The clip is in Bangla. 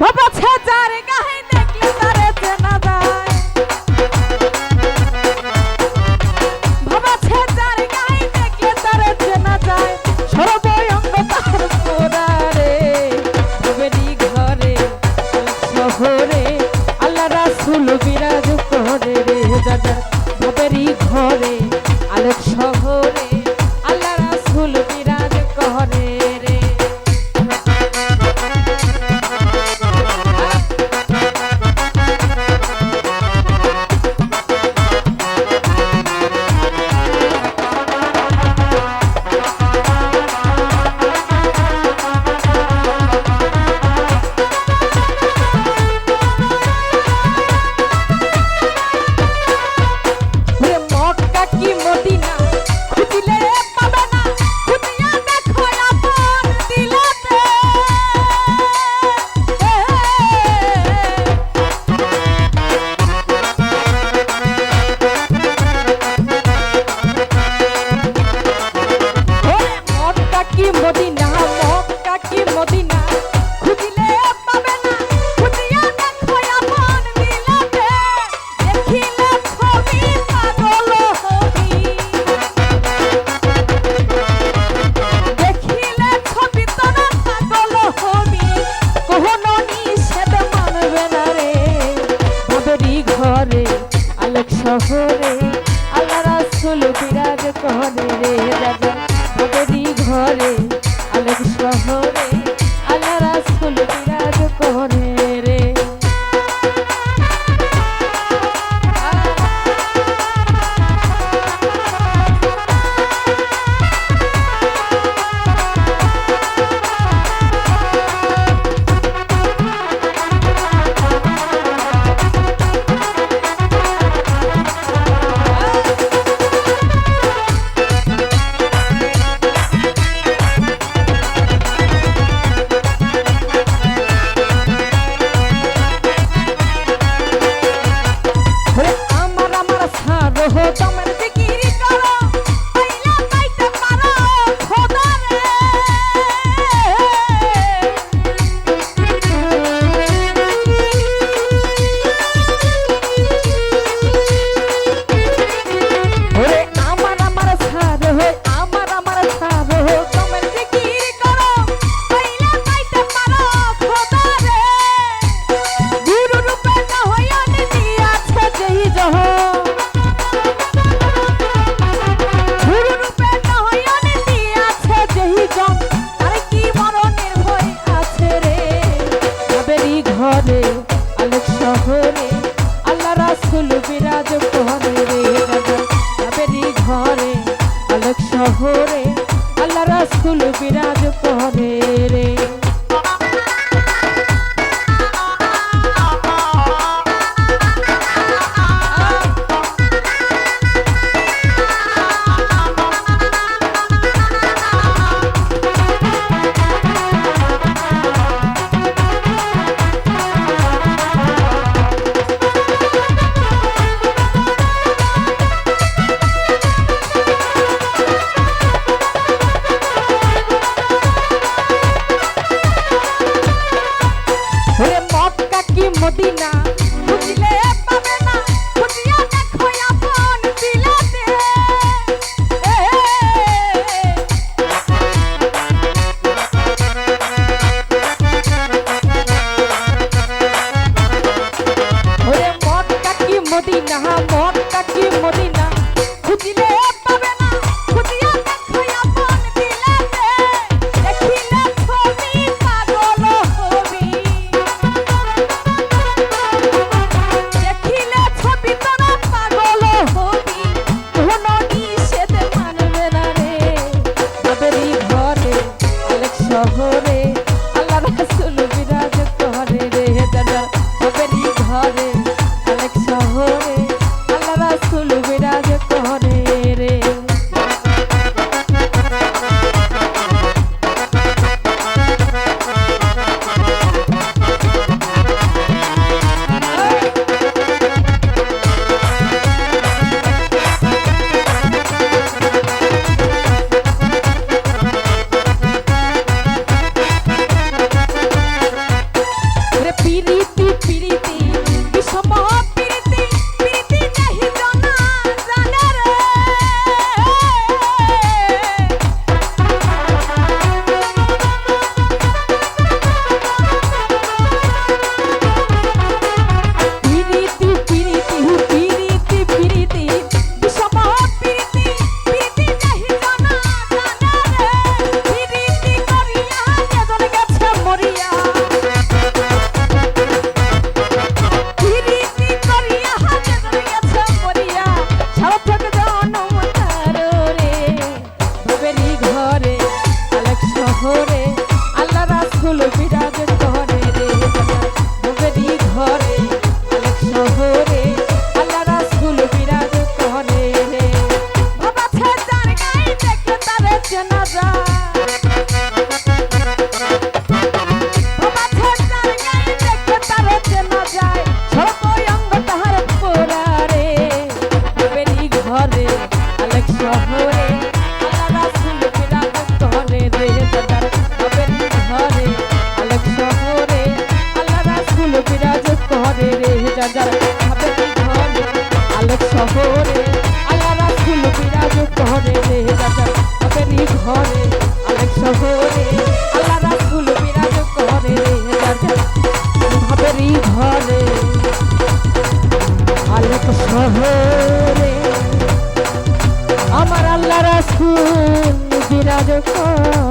বাবা ছেজার গায়ে দেখলে তারে চেনা যায় বাবা ছেজার গায়ে দেখলে তারে চেনা যায় সর্বঙ্গ তার পোড়ারে ভবেরি ঘরে শহরে আল্লাহ রাসূল বিরাজ করে রে যাজা ভবেরি ঘরে আলোক শহরে আল্লাহ রাসূল বিরাজ করে রে শহরে আল্লাহ রাসূল বিরাজ করে রে রাজা ভবেরি ঘরে আলোক শহরে আল্লাহ রাসূল বিরাজ করে রে ঘরে আলোক শহরে আল্লাহ রাসূল বিরাজ করে রে ভবেরি ঘরে আলোক শহরে আল্লাহ রাসূল বিরাজ করে রে মদিনা বুঝলে পাবে না বুঝিয়া দেখো আপন দিলাতে ওরে মক্কা কি মদিনা মক্কা কি মদিনা বুঝলে পাবে না বুঝিয়া দেখো আপন দিলাতে দেখিলে ছবি পাগল হবি শহরে আল্লাহ রাসূল বিরাজ করে রে দাদা ভবেরি ঘরে আলোক শহরে আল্লাহ রাসূল বিরাজ করে রে রাসূল বিরাজ করে রে নবীর ঘরে আলেক শহরে আল্লাহ রাসূল বিরাজ করে রে বাবা ছেদার গাই দেখে তারে চেনা যায় বাবা ছেদার গাই দেখে তারে চেনা যায় সবই অঙ্গ তাহার পোড়া রে নবীর ঘরে আলেক শহরে আল্লাহ রাসূল বিরাজ করে রে নবীর ঘরে আলেক শহরে আল্লাহ রাসূল বিরাজ করে রে যার নবীর ঘরে আলেক শহরে আল্লাহ রাসূল বিরাজ করে রে যার নবীর ঘরে আলেক শহরে আল্লাহ রাসূল বিরাজ করে রে যার নবীর ঘরে আলেক শহরে আমার আল্লাহ রাসূল বিরাজ করে